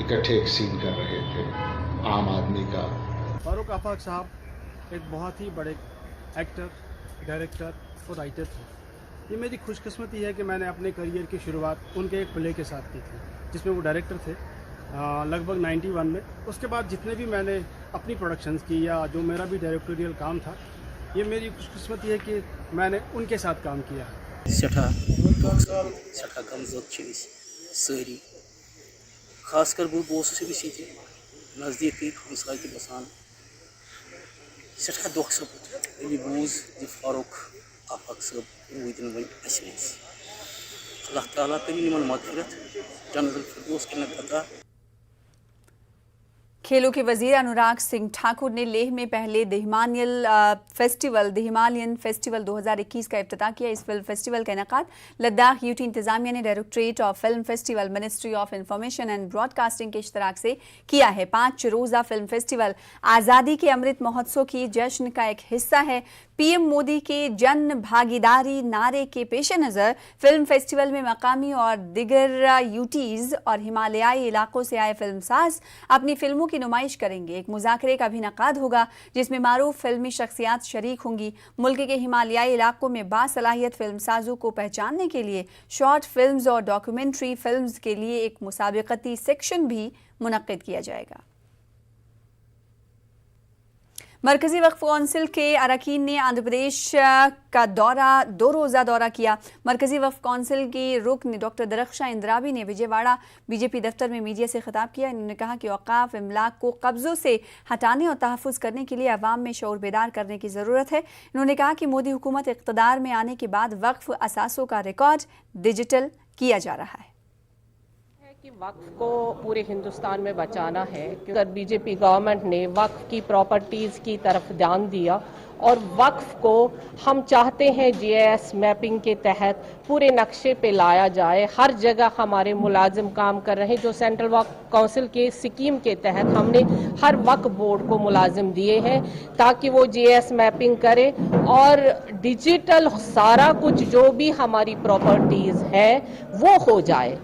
इकट्ठे एक सीन कर रहे थे आम आदमी का। फारूक आफाक साहब एक बहुत ही बड़े एक्टर, डायरेक्टर और राइटर थे। ये मेरी खुशकिस्मती है कि मैंने अपने करियर की शुरुआत उनके एक प्ले के साथ की थी, जिसमें वो डायरेक्टर थे लगभग 91 में। उसके बाद जितने भी मैंने अपनी प्रोडक्शंस की या जो मेरा भी डायरेक्टोरियल काम था, ये मेरी खुशकिस्मती है कि मैंने उनके साथ काम किया है। सठा गमजद सारी खासकर बस ये नज़दीक हमसाय के बसान सठा दुख सपद ये बूज ये फारूक आफाक सब रूदन वन अल्लाह ताला करी निमन मगफिरत जन्नतुल फिरदौस के अता। खेलों के वजीर अनुराग सिंह ठाकुर ने लेह में पहले द हिमालयन फेस्टिवल 2021 का इफ्तिताह किया। इस फिल्म फेस्टिवल का इनेकाद लद्दाख यूटी इंतजामिया ने directorate of film festival, ministry of information and broadcasting के इश्तराक से किया है। 5 रोज़ा फिल्म फेस्टिवल आज़ादी के अमृत महोत्सव की जश्न का एक हिस्सा है। पीएम मोदी के जन भागीदारी नारे के पेश नज़र फिल्म फेस्टिवल में मकामी और दिगर यूटीज़ और हिमालयाई इलाकों से आए फिल्मसाज अपनी फिल्मों की नुमाइश करेंगे। एक मुज़ाकरे का भी इनेकाद होगा जिसमें मारूफ फिल्मी शख्सियात शरीक होंगी। मुल्क के हिमालयाई इलाकों में बासलाहियत फिल्मसाजों को पहचानने के लिए शॉर्ट फिल्म्स और डॉक्यूमेंट्री फिल्म्स के लिए एक मुसाबिकती सेक्शन भी मुनक्किद किया जाएगा। मरकजी वक्फ कौंसिल के अरकान ने आंध्र प्रदेश का 2 रोज़ा दौरा किया। मरकजी वक्फ कौंसिल की रुकन डॉक्टर दरख्शां इंद्राबी ने विजयवाड़ा बीजेपी दफ्तर में मीडिया से खिताब किया। इन्होंने कहा कि औकाफ इमलाक को कब्ज़ों से हटाने और तहफ़्फ़ुज़ करने के लिए अवाम में शऊर बेदार करने की ज़रूरत है। इन्होंने कहा कि मोदी हुकूमत इक़्तिदार में आने के बाद वक्फ असासों का रिकॉर्ड डिजिटल किया जा रहा है कि वक्फ को पूरे हिंदुस्तान में बचाना है। क्योंकि बीजेपी गवर्नमेंट ने वक्फ की प्रॉपर्टीज़ की तरफ ध्यान दिया और वक्फ को हम चाहते हैं जीआईएस मैपिंग के तहत पूरे नक्शे पे लाया जाए। हर जगह हमारे मुलाजिम काम कर रहे हैं। जो सेंट्रल वक्फ काउंसिल के स्कीम के तहत हमने हर वक्फ बोर्ड को मुलाजिम दिए हैं ताकि वो जीआईएस मैपिंग करे और डिजिटल सारा कुछ जो भी हमारी प्रॉपर्टीज़ है वो हो जाए।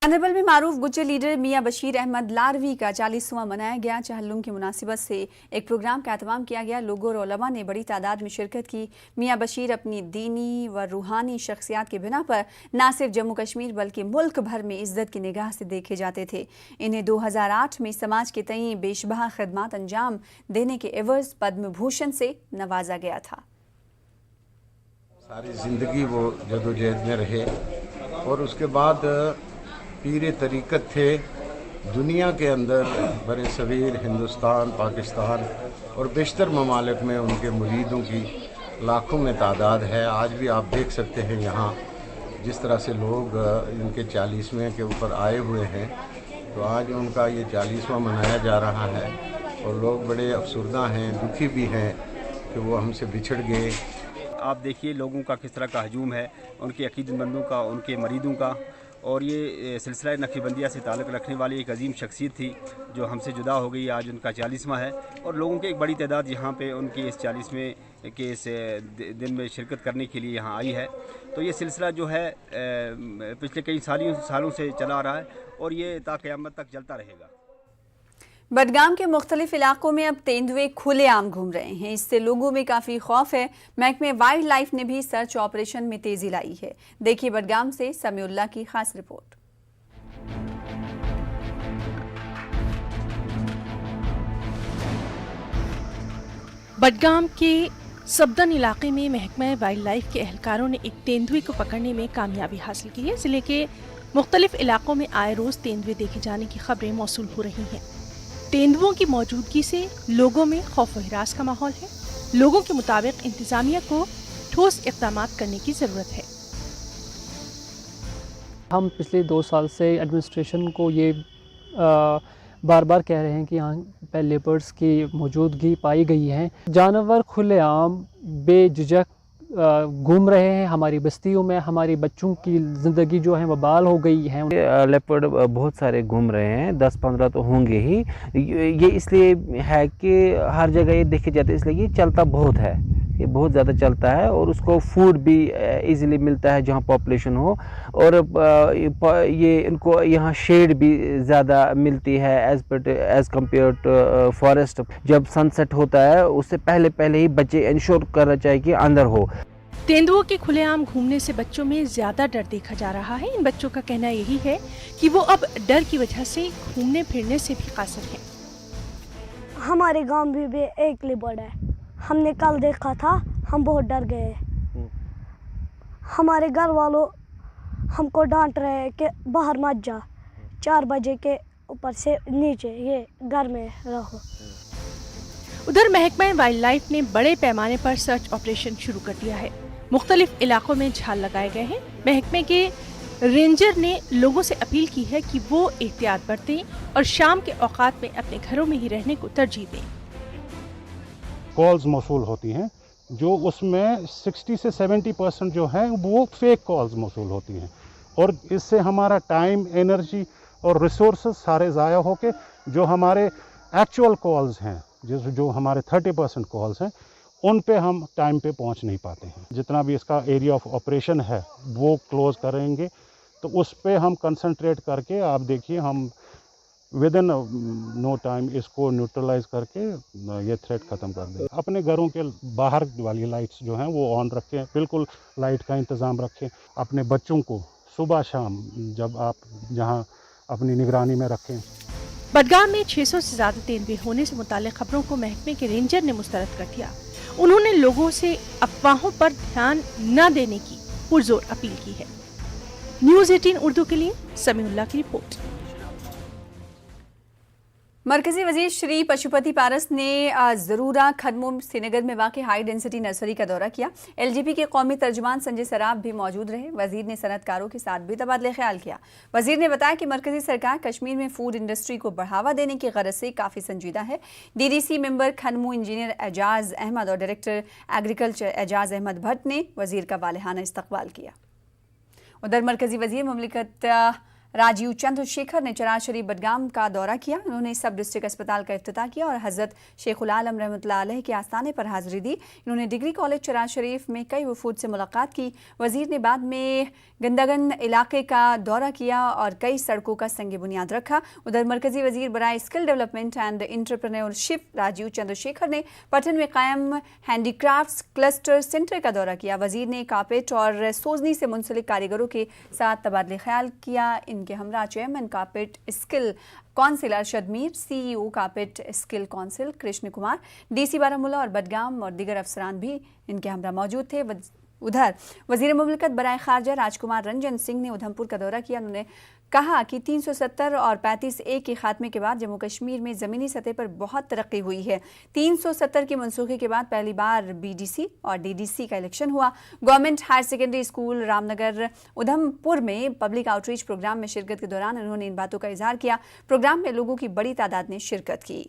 गांधरबल में मारूफ गुज्जर लीडर मियां बशीर अहमद लारवी का 40वां मनाया गया। चहल्लुम की मुनासिबत से एक प्रोग्राम का एहतमाम किया गया। लोगों और उलमा ने बड़ी तादाद में शिरकत की। मियां बशीर अपनी दीनी व रूहानी शख्सियात के बिना पर न सिर्फ जम्मू कश्मीर बल्कि मुल्क भर में इज्जत की निगाह से देखे जाते थे। इन्हें 2008 में समाज के तई बेशबहा खिदमात अंजाम देने के एवज़ पद्म भूषण से नवाजा गया था। सारी ज़िंदगी वो जदोजहद में रहे और उसके बाद पीर तरीक़त थे। दुनिया के अंदर बर सग़ीर हिंदुस्तान, पाकिस्तान और बेशतर ममालिक में उनके मुरीदों की लाखों में तादाद है। आज भी आप देख सकते हैं यहाँ जिस तरह से लोग इनके 40वें के ऊपर आए हुए हैं। तो आज उनका ये 40वां मनाया जा रहा है और लोग बड़े अफसरदा हैं, दुखी भी हैं कि वो हमसे बिछड़ गए। आप देखिए लोगों का किस तरह का हजूम है, उनके अकीदतमंदों का, उनके मरीदों का। और ये सिलसिला नक्शबंदिया से ताल्लुक़ रखने वाली एक अजीम शख्सियत थी जो हमसे जुदा हो गई। आज उनका 40वां है और लोगों की एक बड़ी तादाद यहाँ पे उनके इस 40वें के इस दिन में शिरकत करने के लिए यहाँ आई है। तो ये सिलसिला जो है पिछले कई सालों से चला आ रहा है और ये ता क़यामत तक चलता रहेगा। बडगाम के मुख्तलिफ इलाकों में अब तेंदुए खुलेआम घूम रहे हैं। इससे लोगों में काफ़ी खौफ है। महकमे वाइल्ड लाइफ ने भी सर्च ऑपरेशन में तेज़ी लाई है। देखिए बडगाम से समीउल्लाह की खास रिपोर्ट। बडगाम के सबदन इलाके में महकमा वाइल्ड लाइफ के एहलकारों ने एक तेंदुए को पकड़ने में कामयाबी हासिल की है। ज़िले के मुख्तलिफ इलाकों में आए रोज़ तेंदुए देखे जाने की खबरें मौसूल हो रही हैं। तेंदुओं की मौजूदगी से लोगों में खौफ व हिरास का माहौल है। लोगों के मुताबिक इंतजामिया को ठोस इक़दाम करने की ज़रूरत है। हम पिछले 2 साल से एडमिनिस्ट्रेशन को ये बार बार कह रहे हैं कि यहाँ पे लेपर्ड्स की मौजूदगी पाई गई है। जानवर खुलेआम बेझिझक घूम रहे हैं हमारी बस्तियों में। हमारी बच्चों की ज़िंदगी जो है वबाल हो गई है। लेपर्ड बहुत सारे घूम रहे हैं, 10-15 तो होंगे ही। ये इसलिए है कि हर जगह ये देखे जाते हैं, इसलिए ये चलता बहुत है, ये बहुत ज़्यादा चलता है और उसको फूड भी इजीली मिलता है जहाँ पॉपुलेशन हो। और ये इनको यहाँ शेड भी ज़्यादा मिलती है एज़ कम्पेयर टू फॉरेस्ट। जब सनसेट होता है उससे पहले ही बच्चे इंश्योर करना चाहिए कि अंदर हो। तेंदुओं के खुलेआम घूमने से बच्चों में ज़्यादा डर देखा जा रहा है। इन बच्चों का कहना यही है कि वो अब डर की वजह से घूमने फिरने से भी कासिर हैं। हमारे गांव में भी एक लेपर्ड है, हमने कल देखा था। हम बहुत डर गए। हमारे घर वालों हमको डांट रहे हैं कि बाहर मत जा, 4 बजे के ऊपर से नीचे ये घर में रहो। उधर महकमा वाइल्ड लाइफ ने बड़े पैमाने पर सर्च ऑपरेशन शुरू कर दिया है। मुख्तलिफ इलाकों में झाल लगाए गए हैं। महकमे के रेंजर ने लोगों से अपील की है कि वो एहतियात बरतें और शाम के औकात में अपने घरों में ही रहने को तरजीह दें। कॉल्स मौसूल होती हैं जो उसमें 60 से 70% जो है वो फेक कॉल्स मौसूल होती हैं, और इससे हमारा टाइम, एनर्जी और रिसोर्सेज सारे ज़ाया होके जो हमारे एक्चुअल कॉल्स हैं, जो हमारे 30% कॉल्स हैं, उन पे हम टाइम पे पहुंच नहीं पाते हैं। जितना भी इसका एरिया ऑफ ऑपरेशन है वो क्लोज करेंगे, तो उस पे हम कंसंट्रेट करके आप देखिए हम विद इन नो टाइम इसको न्यूट्रलाइज करके ये थ्रेट ख़त्म कर दें। अपने घरों के बाहर वाली लाइट्स जो हैं वो ऑन रखें, बिल्कुल लाइट का इंतज़ाम रखें। अपने बच्चों को सुबह शाम जब आप जहाँ अपनी निगरानी में रखें। बडगाम में 600 से ज़्यादा तेंदुए होने से मुताल्लिक़ खबरों को महकमे के रेंजर ने मुस्तरद कर दिया। उन्होंने लोगों से अफवाहों पर ध्यान न देने की पुरजोर अपील की है। न्यूज़ 18 उर्दू के लिए समीउल्लाह की रिपोर्ट। मरकजी वजीर श्री पशुपति पारस ने ज़रूरा खदमों श्रीनगर में वाक़ हाई डेंसिटी नर्सरी का दौरा किया। LGP के कौमी तर्जुमान संजय सराफ भी मौजूद रहे। वजीर ने सनतकारों के साथ भी तबादले ख्याल किया। वजीर ने बताया कि मरकजी सरकार कश्मीर में फूड इंडस्ट्री को बढ़ावा देने की गरज से काफ़ी संजीदा है। DDC member Khanmoh engineer Ejaz Ahmad और डायरेक्टर एग्रीकल्चर एजाज अहमद भट्ट ने वजीर का वालिहाना इस्तकबाल किया। उधर मरकजी वजीर मुमलिकत राजीव चंद्रशेखर ने चरार शरीफ बडगाम का दौरा किया। उन्होंने सब डिस्ट्रिक्ट अस्पताल का इफ्तिताह किया और हज़रत शेखुल आलम रहमतुल्लाह अलैह के आस्थाने पर हाज़िरी दी। इन्होंने डिग्री कॉलेज चरार शरीफ में कई वफूद से मुलाकात की। वज़ीर ने बाद में गंदागन इलाके का दौरा किया और कई सड़कों का संग बुनियाद रखा। उधर मरकजी वज़ीर बराए skill development and entrepreneurship Rajeev Chandrasekhar ने पटन में कायम हैंडीक्राफ्ट्स क्लस्टर सेंटर का दौरा किया। वज़ीर ने कार्पेट और सोजनी से मुंसलिक कारीगरों के साथ तबादले ख्याल किया। इनके हमरा chairman carpet skill council Arshad Mir, CEO carpet skill council Krishna Kumar, DC Baramulla और बडगाम और दीगर अफसरान भी इनके हमरा मौजूद थे। उधर वज़ीर मुमलिकत बराए खारजा राजकुमार रंजन सिंह ने उधमपुर का दौरा किया। उन्होंने कहा कि 370 और 35A के खात्मे के बाद जम्मू कश्मीर में ज़मीनी सतह पर बहुत तरक्की हुई है। 370 की मनसूखे के बाद पहली बार BDC और DDC का इलेक्शन हुआ। Government higher secondary school Ramnagar Udhampur में पब्लिक आउटरीच प्रोग्राम में शिरकत के दौरान उन्होंने इन बातों का इजहार किया। प्रोग्राम में लोगों की बड़ी तादाद ने शिरकत की।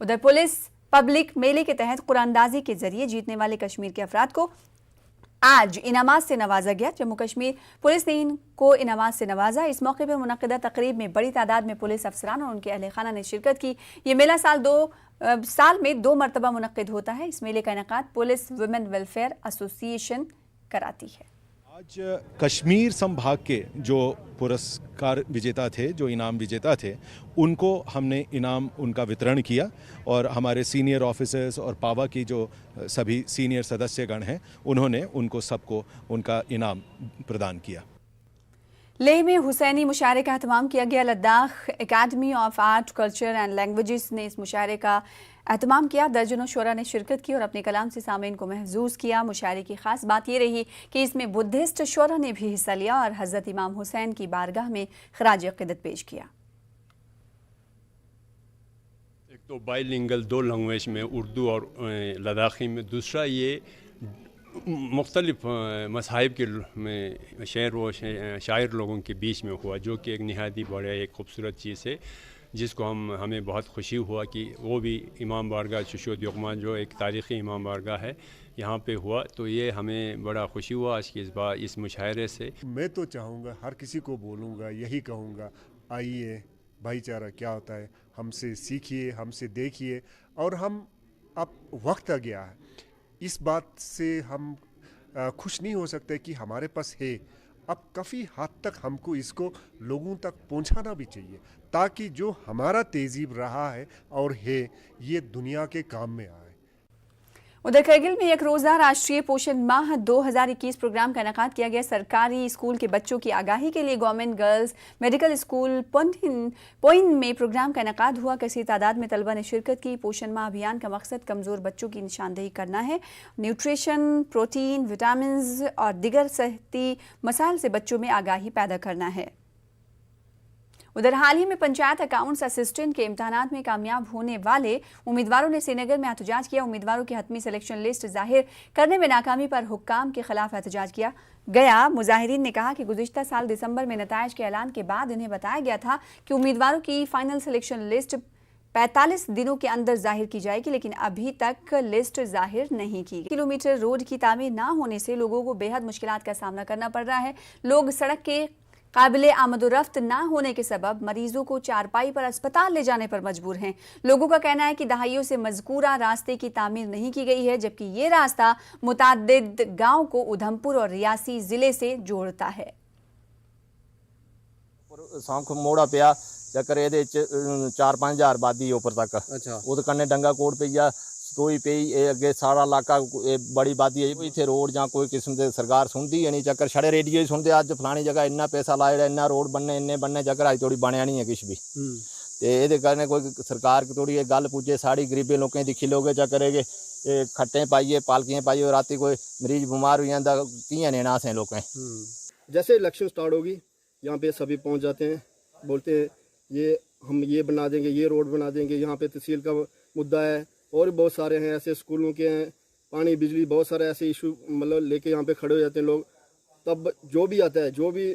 उधर पुलिस पब्लिक मेले के तहत कुरानंदाजी के जरिए जीतने वाले कश्मीर के अफराद को आज इनामात से नवाजा गया। जम्मू कश्मीर पुलिस ने इनको इनामात से नवाजा। इस मौके पर मुनक़िदा तकरीब में बड़ी तादाद में पुलिस अफसरान और उनके अहल खाना ने शिरकत की। ये मेला साल में 2 मरतबा मुनक़िद होता है। इस मेले का इनेकाद पुलिस वुमेन वेलफेयर एसोसिएशन कराती है। आज कश्मीर संभाग के जो पुरस्कार विजेता थे, जो इनाम विजेता थे, उनको हमने इनाम उनका वितरण किया और हमारे सीनियर ऑफिसर्स और पावा की जो सभी सीनियर सदस्यगण हैं उन्होंने उनको सबको उनका इनाम प्रदान किया। लेह में हुसैनी मुशायरे का एहतमाम किया गया। Ladakh academy of art culture and languages ने इस मुशायरे का एहतमाम किया। दर्जनों शोरा ने शिरकत की और अपने कलाम से सामीन को महजूज किया। मुशायरे की खास बात ये रही कि इसमें बुद्धिस्ट शोरा ने भी हिस्सा लिया और हज़रत इमाम हुसैन की बारगाह में खराज अक़ीदत पेश किया। एक तो बाइलिंगल 2 लैंग्वेज में उर्दू और लद्दाखी में, दूसरा ये मुख्तलिफ मज़ाहिब के शेर व शायर लोगों के बीच में हुआ, जो कि एक नहायत बड़ा एक खूबसूरत चीज़ है, जिसको हमें बहुत खुशी हुआ कि वो भी इमाम बारगाह शुशोद युगमान जो एक तारीख़ी इमाम बारगाह है यहाँ पे हुआ। तो ये हमें बड़ा खुशी हुआ आज की इस मुशायरे से। मैं तो चाहूँगा, हर किसी को बोलूँगा, यही कहूँगा, आइए भाईचारा क्या होता है, हमसे सीखिए, हमसे देखिए। और हम अब वक्त आ गया है, इस बात से हम खुश नहीं हो सकते कि हमारे पास है। अब काफ़ी हद तक हमको इसको लोगों तक पहुंचाना भी चाहिए, ताकि जो हमारा तहजीब रहा है और है ये दुनिया के काम में आए। उधर करगिल में एक रोज़ा राष्ट्रीय पोषण माह 2021 प्रोग्राम का इनेकाद किया गया। सरकारी स्कूल के बच्चों की आगाही के लिए गवर्नमेंट गर्ल्स मेडिकल स्कूल पोइन में प्रोग्राम का इनेकाद हुआ। कसीर तादाद में तलबा ने शिरकत की। पोषण माह अभियान का मकसद कमज़ोर बच्चों की निशानदेही करना है। न्यूट्रिशन, प्रोटीन, विटामिन और दिगर सेहती मसाइल से बच्चों में आगाही पैदा करना है। उधर हाल ही में पंचायत अकाउंट्स असिस्टेंट के इम्तहानात में कामयाब होने वाले उम्मीदवारों ने श्रीनगर में एहतजाज किया। उम्मीदवारों की हतमी सिलेक्शन लिस्ट जाहिर करने में नाकामी पर हुक्काम के खिलाफ एहतजाज किया गया। मुजाहिरीन ने कहा कि गुज़िश्ता साल दिसंबर में नताइज के ऐलान के बाद इन्हें बताया गया था कि उम्मीदवारों की फाइनल सिलेक्शन लिस्ट 45 दिनों के अंदर जाहिर की जाएगी, लेकिन अभी तक लिस्ट जाहिर नहीं की गई। किलोमीटर रोड की तामीर ना होने से लोगों को बेहद मुश्किलात का सामना करना पड़ रहा है। लोग सड़क के काबिले आमदोरफ्त ना होने के सबब मरीजों को चारपाई पर अस्पताल ले जाने पर मजबूर हैं। लोगों का कहना है कि दहाइयों से मज़कूरा रास्ते की तामीर नहीं की गई है, जबकि ये रास्ता मुताद्दिद गांव को उधमपुर और रियासी ज़िले से जोड़ता है। सांख मोड़ा पिया चक्कर ये 4-5 हज़ार आबादी उपर तक। अच्छा, वो कन्ने डंगा कोट पे या तोई पे अगे सारा इलाका बड़ी आबादी है। इतने रोड या कोई किस्म के सरकार सुनती है नहीं। चक्कर छड़े रेडियो ही सुनते अज फलानी जगह इन्ना पैसा लाया, इन्ना रोड बनने, इन्ने बनने, चक्कर अज थोड़ी बनया नहीं है किश भी। तो ये करने कोई सरकार की थोड़ी गल पूछे। साड़ी गरीबी लोगों दिखी लोगे चक्कर है कि खट्टे पाइए, पालकियाँ पाइए, राती कोई मरीज बीमार हो जाता, कियाँ नेना से लोग। जैसे इलेक्शन स्टार्ट होगी यहाँ पे सभी पहुँच जाते हैं, बोलते हैं ये हम ये बना देंगे, ये रोड बना देंगे, यहाँ पे तहसील का मुद्दा है और बहुत सारे हैं ऐसे, स्कूलों के हैं, पानी बिजली, बहुत सारे ऐसे इशू मतलब लेके यहाँ पे खड़े हो जाते हैं लोग। तब जो भी आता है, जो भी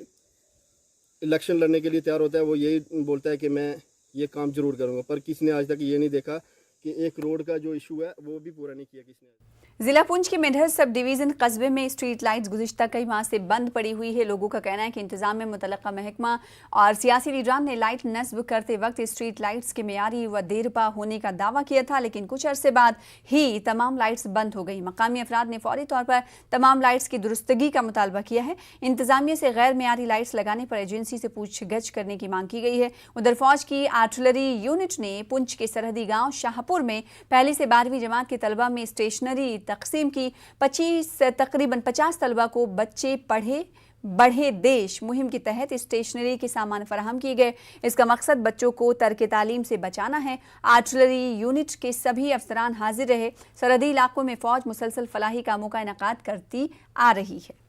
इलेक्शन लड़ने के लिए तैयार होता है, वो यही बोलता है कि मैं ये काम जरूर करूँगा, पर किसी ने आज तक ये नहीं देखा कि एक रोड का जो इशू है वो भी पूरा नहीं किया किसी ने। जिला पुंछ के मेढर सब डिवीज़न कस्बे में स्ट्रीट लाइट्स गुज़िश्ता कई माह से बंद पड़ी हुई है। लोगों का कहना है कि इंतज़ाम में मुतल्लका महकमा और सियासी लीडरान ने लाइट नस्ब करते वक्त स्ट्रीट लाइट्स के मेयारी व देरपा होने का दावा किया था, लेकिन कुछ अरसे बाद ही तमाम लाइट्स बंद हो गई। मकामी अफराद ने फौरी तौर पर तमाम लाइट्स की दुरुस्तगी का मुतालबा किया है। इंतज़ामिया से गैर मेयारी लाइट्स लगाने पर एजेंसी से पूछगछ करने की मांग की गई है। उधर फौज की आर्टिलरी यूनिट ने पुंछ के सरहदी गाँव शाहपुर में पहली से 12वीं जमात के तलबा में स्टेशनरी तकसीम की। तकरीबन 50 तलबा को बच्चे बढ़े देश मुहिम के तहत स्टेशनरी के सामान फराहम किए गए। इसका मकसद बच्चों को तर्क तालीम से बचाना है। आर्टिलरी यूनिट के सभी अफसरान हाजिर रहे। सरहदी इलाकों में फौज मुसलसल फलाही कामों का इनेकाद करती आ रही है।